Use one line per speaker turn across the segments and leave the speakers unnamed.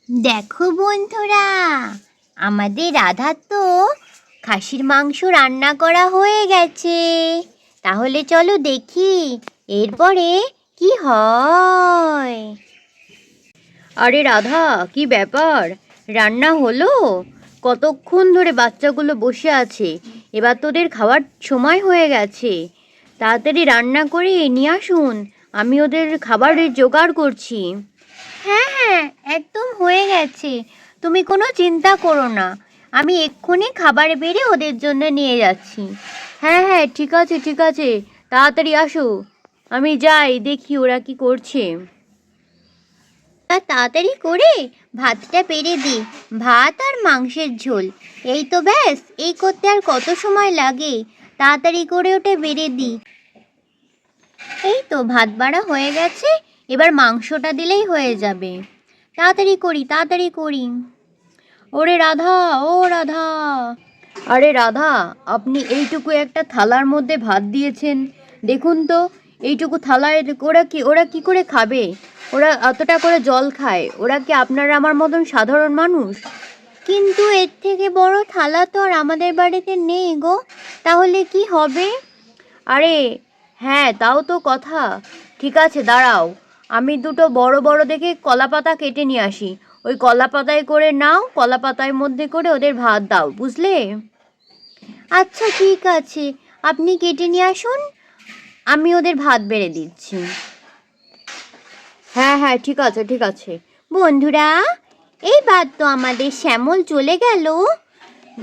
দেখো বন্ধুরা, আমাদের রাধার তো খাসির মাংস রান্না করা হয়ে গেছে। তাহলে চলো দেখি এরপরে কি হয়।
আরে রাধা, কি ব্যাপার? রান্না হলো? কতক্ষণ ধরে বাচ্চাগুলো বসে আছে, এবার তোদের খাওয়ার সময় হয়ে গেছে। তাড়াতাড়ি রান্না করে নিয়ে আসুন, আমি ওদের খাবারের জোগাড় করছি।
হ্যাঁ হ্যাঁ, একদম হয়ে গেছে, তুমি কোনো চিন্তা করো না। আমি এক্ষুনি খাবার বেড়ে ওদের জন্য নিয়ে যাচ্ছি।
হ্যাঁ হ্যাঁ, ঠিক আছে ঠিক আছে, তাড়াতাড়ি আসো, আমি যাই দেখি ওরা কি করছে।
তাড়াতাড়ি করে ভাতটা পেরে দিই, ভাত আর মাংসের ঝোল। এই তো ব্যাস, এই করতে আর কত সময় লাগে। তাড়াতাড়ি করে ওটা বেড়ে দিই। এই তো ভাত বাড়া হয়ে গেছে, এবার মাংসটা দিলেই হয়ে যাবে। তাড়াতাড়ি করি তাড়াতাড়ি করি।
ওরে রাধা, ও রাধা! আরে রাধা, আপনি এইটুকু একটা থালার মধ্যে ভাত দিয়েছেন, দেখুন তো এইটুকু থালায় ওরা কি করে খাবে? ওরা অতটা করে জল খায়, ওরা কি আপনারা আমার মতন সাধারণ মানুষ?
কিন্তু এর থেকে বড় থালা তো আর আমাদের বাড়িতে নেই গো, তাহলে কি হবে?
আরে হ্যাঁ, তাও তো কথা। ঠিক আছে, দাঁড়াও, আমি দুটো বড় বড় দেখে কলা পাতা কেটে নিয়ে আসি। ওই কলা পাতায় করে নাও, কলা পাতার মধ্যে করে ওদের ভাত দাও, বুঝলে?
আচ্ছা ঠিক আছে, আপনি কেটে নিয়ে আসুন, আমি ওদের ভাত বেড়ে দিচ্ছি।
হ্যাঁ হ্যাঁ, ঠিক আছে ঠিক আছে।
বন্ধুরা, এইবার তো আমাদের শ্যামল চলে গেল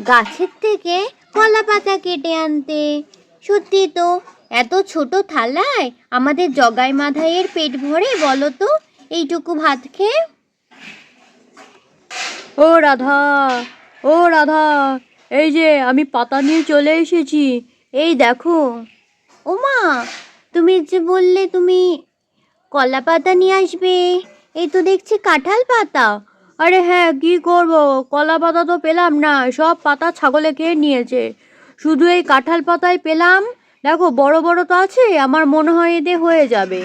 গাছের থেকে কলা পাতা কেটে আনতে। সত্যি তো, এত ছোট থালায় আমাদের জগাই মাধাইয়ের পেট ভরে বলো তো, এইটুকু ভাত খেয়ে?
ও রাধা, ও রাধা, এই যে আমি পাতা নিয়ে চলে এসেছি, এই দেখো।
ওমা, তুমি যে বললে তুমি কলা পাতা নিয়ে আসবে, এই তো দেখছি কাঁঠাল পাতা।
আরে হ্যাঁ, কি করব, কলা পাতা তো পেলাম না, সব পাতা ছাগলে খেয়ে নিয়েছে, শুধু এই কাঁঠাল পাতাই পেলাম। দেখো বড় বড় তো আছে, আমার মনে হয় এতে হয়ে যাবে।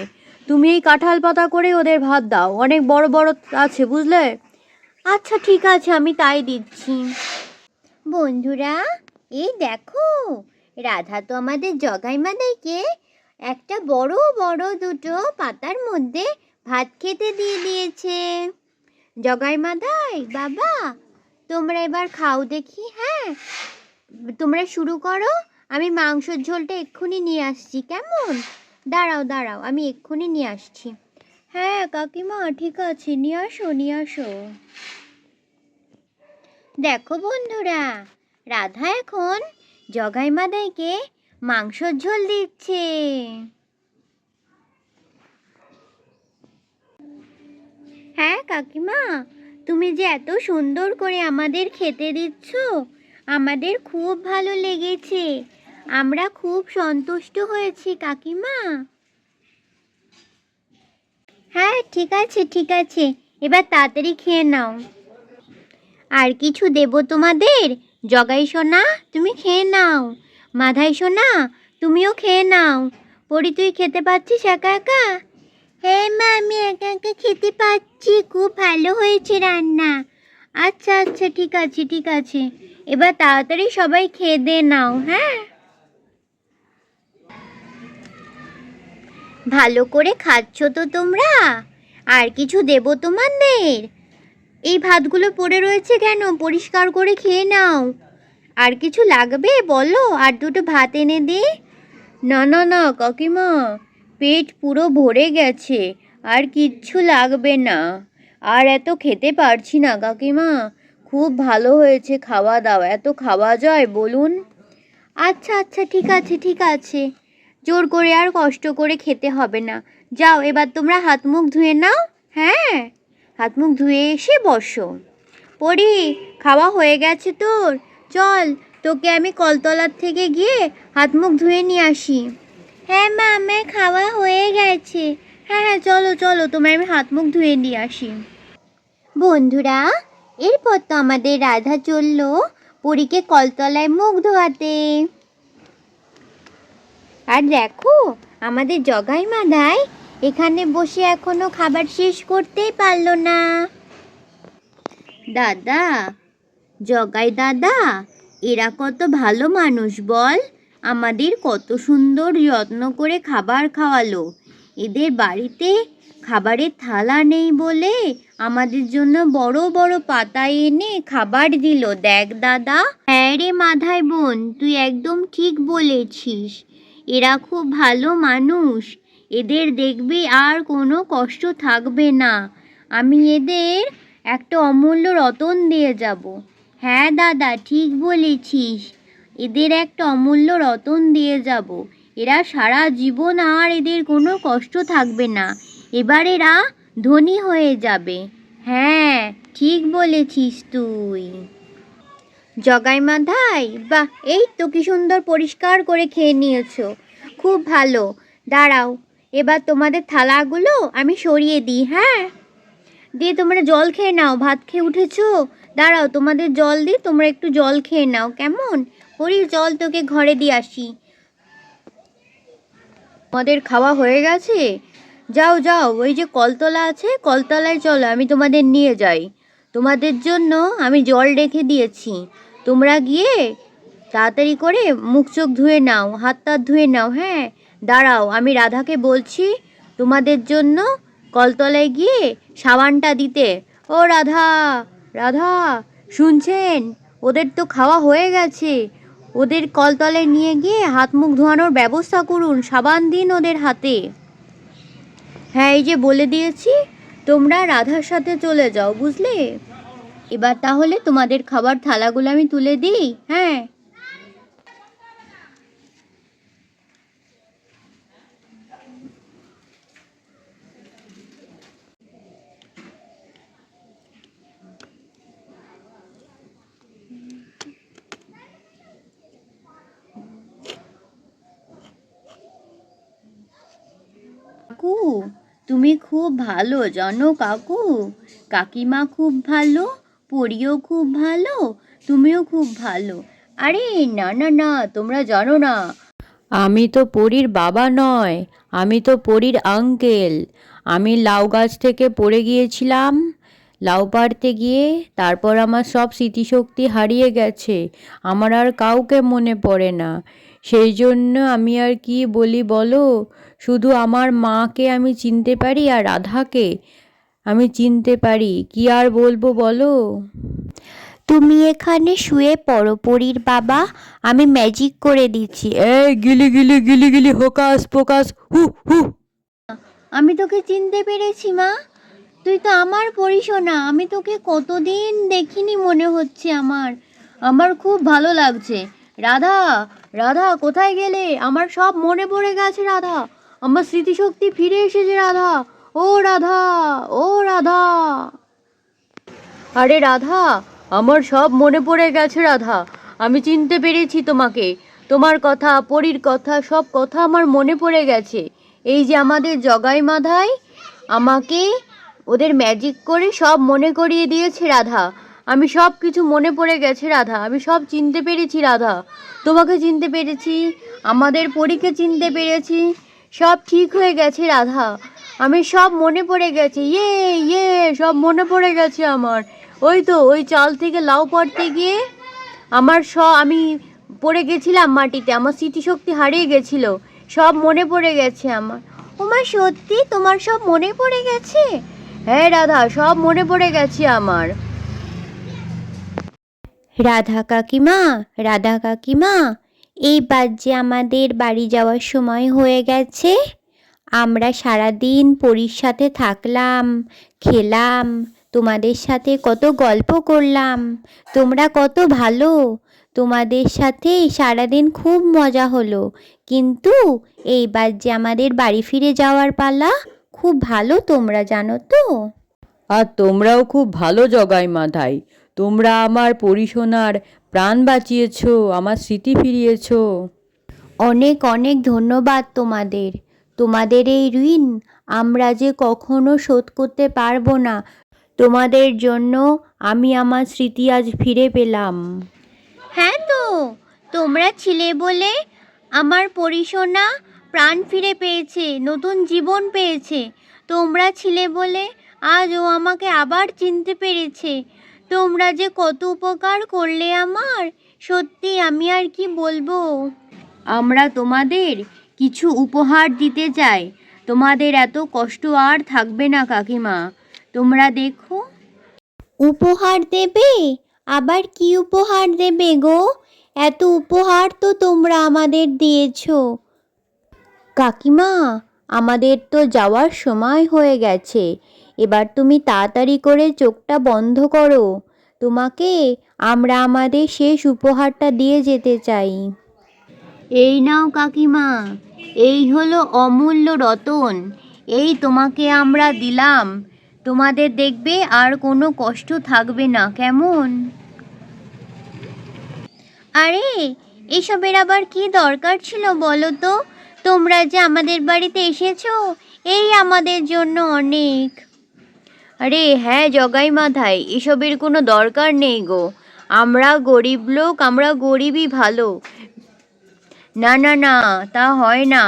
তুমি এই কাঁঠাল পাতা করে ওদের ভাত দাও, অনেক বড় বড় আছে, বুঝলে?
আচ্ছা ঠিক আছে, আমি তাই দিচ্ছি। বন্ধুরা, এই দেখো, রাধা তো আমাদের জগাই মাদাইকে একটা বড় বড় দুটো পাতার মধ্যে ভাত খেতে দিয়ে দিয়েছে। জগাই মাদাই বাবা, তোমরা এবার খাও দেখি। হ্যাঁ, তোমরা শুরু করো, আমি মাংসের ঝোলটা এক্ষুনি নিয়ে আসছি, কেমন? দাঁড়াও দাঁড়াও, আমি এক্ষুনি নিয়ে আসছি। হ্যাঁ কাকিমা, ঠিক আছে, নিয়ে আসো নিয়ে আসো। দেখো বন্ধুরা, রাধা এখন জগাই মাদাইকে মাংসর ঝোল দিচ্ছে। হ্যাঁ কাকিমা, তুমি যে এত সুন্দর করে আমাদের খেতে দিচ্ছ, আমাদের খুব ভালো লেগেছে, আমরা খুব সন্তুষ্ট হয়েছি কাকিমা। হ্যাঁ ঠিক আছে ঠিক আছে, এবার তাড়াতাড়ি খেয়ে নাও। আর কিছু দেব তোমাদের? জগাই সোনা, তুমি খেয়ে নাও। মাধাই সোনা, তুমিও খেয়ে নাও। পরি, তুই খেতে পাচ্ছিস একা একা? হ্যাঁ মা, আমি একা একা খেতে পাচ্ছি, খুব ভালো হয়েছে রান্না। আচ্ছা আচ্ছা, ঠিক আছে ঠিক আছে, এবার তাড়াতাড়ি সবাই খেয়ে দে নাও। হ্যাঁ, ভালো করে খাচ্ছ তো তোমরা? আর কিছু দেব তোমাদের? এই ভাতগুলো পড়ে রয়েছে কেন, পরিষ্কার করে খেয়ে নাও। আর কিছু লাগবে বলো, আর দুটো ভাত এনে দে।
না না না কাকিমা, পেট পুরো ভরে গেছে, আর কিচ্ছু লাগবে না। আর এত খেতে পারছি না কাকিমা, খুব ভালো হয়েছে খাওয়া দাওয়া, এত খাওয়া যায় বলুন?
আচ্ছা আচ্ছা, ঠিক আছে ঠিক আছে, জোর করে আর কষ্ট করে খেতে হবে না। যাও, এবার তোমরা হাত মুখ ধুয়ে নাও। হ্যাঁ, হাত মুখ ধুয়ে এসে বসো। পরি, খাওয়া হয়ে গেছে তোর? চল, তোকে আমি কলতলার থেকে গিয়ে হাত মুখ ধুয়ে নিয়ে আসি। হ্যাঁ মা, আমার খাওয়া হয়ে গেছে। হ্যাঁ হ্যাঁ, চলো চলো, তোমার আমি হাত মুখ ধুয়ে নিয়ে আসি। বন্ধুরা, এরপর তো আমাদের রাধা চললো পরীকে কলতলায় মুখ ধোয়াতে। আর দেখো, আমাদের জগাই মাদাই এখানে বসে এখনো খাবার শেষ করতেই পারলো না। দাদা, জগাই দাদা, এরা কত ভালো মানুষ বল, আমাদের কত সুন্দর যত্ন করে খাবার খাওয়ালো। এদের বাড়িতে খাবারের থালা নেই বলে আমাদের জন্য বড় বড় পাতায় এনে খাবার দিল। দেখ দাদা। হ্যাঁ রে মাধাই বোন, তুই একদম ঠিক বলেছিস। এরা খুব ভালো মানুষ, এদের দেখবি আর কোনো কষ্ট থাকবে না। আমি এদের একটা অমূল্য রতন দিয়ে যাব। হ্যাঁ দাদা, ঠিক বলেছিস, এদের একটা অমূল্য রতন দিয়ে যাব। এরা সারা জীবন আর এদের কোনো কষ্ট থাকবে না, এবার এরা ধনী হয়ে যাবে। হ্যাঁ, ঠিক বলেছিস তুই। জগাই মাধাই, বাহ, এই তো কি সুন্দর পরিষ্কার করে খেয়ে নিয়েছো, খুব ভালো। দাঁড়াও, এবার তোমাদের থালাগুলো আমি সরিয়ে দিই। হ্যাঁ, দিয়ে তোমরা জল খেয়ে নাও, ভাত খেয়ে উঠেছো। দাঁড়াও, তোমাদের জল দিই, তোমরা একটু জল খেয়ে নাও কেমন। হরি, জল তোকে ঘরে দিয়ে আসি।
তোমাদের খাওয়া হয়ে গেছে? যাও যাও, ওই যে কলতলা আছে, কলতলায় চলো, আমি তোমাদের নিয়ে যাই। তোমাদের জন্য আমি জল রেখে দিয়েছি, তোমরা গিয়ে তাড়াতাড়ি করে মুখ চোখ ধুয়ে নাও, হাত টাত ধুয়ে নাও। হ্যাঁ, দাঁড়াও, আমি রাধাকে বলছি তোমাদের জন্য কলতলায় গিয়ে সাবানটা দিতে। ও রাধা, রাধা, শুনছেন? ওদের তো খাওয়া হয়ে গেছে, ওদের কলতলায় নিয়ে গিয়ে হাত মুখ ধোয়ানোর ব্যবস্থা করুন, সাবান দিন ওদের হাতে। হ্যাঁ, এই যে বলে দিয়েছি, তোমরা রাধার সাথে চলে যাও, বুঝলে? এবার তাহলে তোমাদের খাবার থালাগুলো আমি তুলে দিই। হ্যাঁ, কাকু, তুমি খুব ভালো জানো কাকু, কাকিমা খুব ভালো, পরিও খুব ভালো, তুমিও খুব ভালো। আরে না না না, তোমরা জানো না, আমি তো পরীর বাবা নয়, আমি তো পরীর আঙ্কেল। আমি লাউ গাছ থেকে পড়ে গিয়েছিলাম, লাউ পাড়তে গিয়ে তারপর আমার সব স্মৃতিশক্তি হারিয়ে গেছে, আমার আর কাউকে মনে পড়ে না। সেই জন্য আমি আর কি বলি বলো, শুধু আমার মাকে আমি চিনতে পারি আর রাধাকে আমি চিনতে পারি, কি আর বলবো বলো।
তুমি এখানে শুয়ে পড়ো পরীর বাবা, আমি ম্যাজিক করে দিচ্ছি।
এই গিলি গিলি গিলি গিলি হোকাস পোকাস হু হু।
আমি তোকে চিনতে পেরেছি মা, তুই তো আমার পরিশোনা, আমি তোকে কতদিন দেখিনি মনে হচ্ছে আমার।
আমার খুব ভালো লাগছে। রাধা, রাধা কোথায় গেলে? আমার সব মনে পড়ে গেছে রাধা, আমার স্মৃতিশক্তি ফিরে এসেছে রাধা। ও রাধা, ও রাধা। আরে রাধা, আমার সব মনে পড়ে গেছে রাধা, আমি চিনতে পেরেছি তোমাকে, তোমার কথা, পরীর কথা, সব কথা আমার মনে পড়ে গেছে। এই যে আমাদের জগাই মাধাই আমাকে ওদের ম্যাজিক করে সব মনে করিয়ে দিয়েছে রাধা, আমি সব কিছু মনে পড়ে গেছে রাধা, আমি সব চিনতে পেরেছি রাধা, তোমাকে চিনতে পেরেছি, আমাদের পরীকে চিনতে পেরেছি, সব ঠিক হয়ে গেছে রাধা, আমি সব মনে পড়ে গেছে। ইয়ে ইয়ে, সব মনে পড়ে গেছে আমার। ওই তো ওই চাল থেকে লাউ পাড়তে গিয়ে আমি পড়ে গেছিলাম মাটিতে, আমার স্মৃতিশক্তি হারিয়ে গেছিল, সব মনে পড়ে গেছে আমার।
ওমা, সত্যি তোমার সব মনে পড়ে গেছে?
হ্যাঁ রাধা, সব মনে পড়ে গেছে আমার।
রাধা কাকিমা, রাধা কাকিমা, এইবার যে আমাদের বাড়ি যাওয়ার সময় হয়ে গেছে, আমরা সারাদিন পরীর সাথে থাকলাম, খেলাম, তোমাদের সাথে কত গল্প করলাম, তোমরা কত ভালো, তোমাদের সাথে সারাদিন খুব মজা হলো, কিন্তু এইবার যে আমাদের বাড়ি ফিরে যাওয়ার পালা, খুব ভালো তোমরা, জানো তো?
আর তোমরাও খুব ভালো জগাই মাধাই, তোমরা আমার পরিশোনার প্রাণ বাঁচিয়েছো, আমার স্মৃতি ফিরিয়েছো।
অনেক অনেক ধন্যবাদ তোমাদের, তোমাদের এই ঋণ আমরা যে কখনো শোধ করতে পারবো না, তোমাদের জন্য আমি আমার স্মৃতি আজ ফিরে পেলাম। হ্যাঁ তো, তোমরা ছিলে বলে আমার পরিশোনা প্রাণ ফিরে পেয়েছে, নতুন জীবন পেয়েছে, তোমরা ছিলে বলে আজ ও আমাকে আবার চিনতে পেরেছে, তোমরা যে কত উপকার করলে আমার, সত্যি আমি আর কি বলবো।
আমরা তোমাদের কিছু উপহার দিতে চাই। তোমাদের এত কষ্ট আর থাকবে না কাকিমা। তোমরা দেখো।
উপহার দেবে? আবার কি উপহার দেবে গো? এত উপহার তো তোমরা আমাদের দিয়েছো।
কাকিমা, আমাদের তো যাওয়ার সময় হয়ে গেছে। এবার তুমি তাড়াতাড়ি করে চোখটা বন্ধ করো। তোমাকে আমরা আমাদের শেষ উপহারটা দিয়ে যেতে চাই। এই নাও কাকিমা, এই হলো অমূল্য রতন। এই তোমাকে আমরা দিলাম। তোমাদের দেখবে আর কোনো কষ্ট থাকবে না, কেমন?
আরে, এসবের আবার কি দরকার ছিল বলো তো? তোমরা যে আমাদের বাড়িতে এসেছো, এই আমাদের জন্য অনেক।
আরে হ্যাঁ জগাই মাথায়, এসবের কোনো দরকার নেই গো। আমরা গরিব লোক, আমরা গরিবই ভালো। না না না, তা হয় না।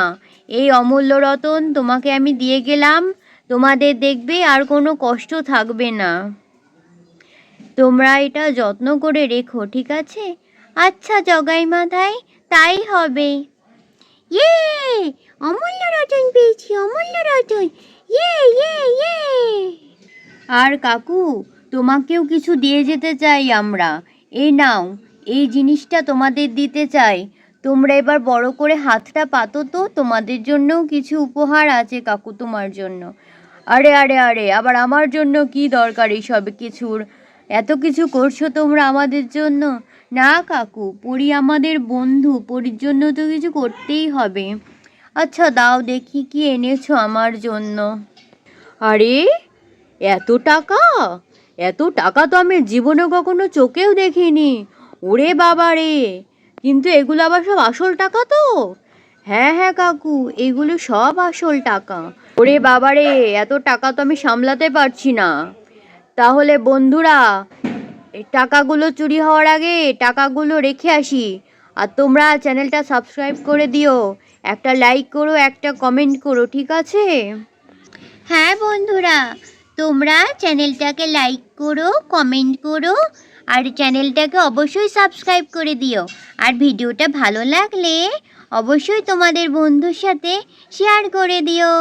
এই অমূল্য রতন তোমাকে আমি দিয়ে গেলাম। তোমাদের দেখবে আর কোনো কষ্ট থাকবে না। তোমরা এটা যত্ন করে রেখো, ঠিক আছে?
আচ্ছা জগাই মাথায়, তাই হবে। ইয়ে, অমূল্য রতন পেয়েছি, অমূল্য রতন। ইয়ে ইয়ে ইয়ে।
আর কাকু, তোমাকেও কিছু দিয়ে যেতে চাই আমরা। এই নাও, এই জিনিসটা তোমাদের দিতে চাই। তোমরা এবার বড় করে হাতটা পাতো তো, তোমাদের জন্যও কিছু উপহার আছে কাকু তোমার জন্য। আরে আরে আরে, আবার আমার জন্য কি দরকার এইসব কিছুর? এত কিছু করছো তোমরা আমাদের জন্য। না কাকু, পরি আমাদের বন্ধু, পরির জন্য তো কিছু করতেই হবে। আচ্ছা দাও দেখি কি এনেছো আমার জন্য। আরে, এত টাকা! এত টাকা তো আমি জীবনে কখনো চোখেও দেখিনি। ওরে বাবা রে! কিন্তু এগুলো আবার সব আসল টাকা তো? হ্যাঁ হ্যাঁ কাকু, এগুলো সব আসল টাকা। ওরে বাবা রে, এত টাকা তো আমি সামলাতে পারছি না। তাহলে বন্ধুরা, এই টাকাগুলো চুরি হওয়ার আগে টাকাগুলো রেখে আসি। আর তোমরা চ্যানেলটা সাবস্ক্রাইব করে দিও, একটা লাইক করো, একটা কমেন্ট করো, ঠিক আছে?
হ্যাঁ বন্ধুরা, তোমরা চ্যানেলটাকে লাইক করো, কমেন্ট করো, আর চ্যানেলটাকে অবশ্যই সাবস্ক্রাইব করে দিও। আর ভিডিওটা ভালো লাগলে অবশ্যই তোমাদের বন্ধুর সাথে শেয়ার করে দিও।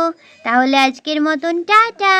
তাহলে আজকের মতন টাটা।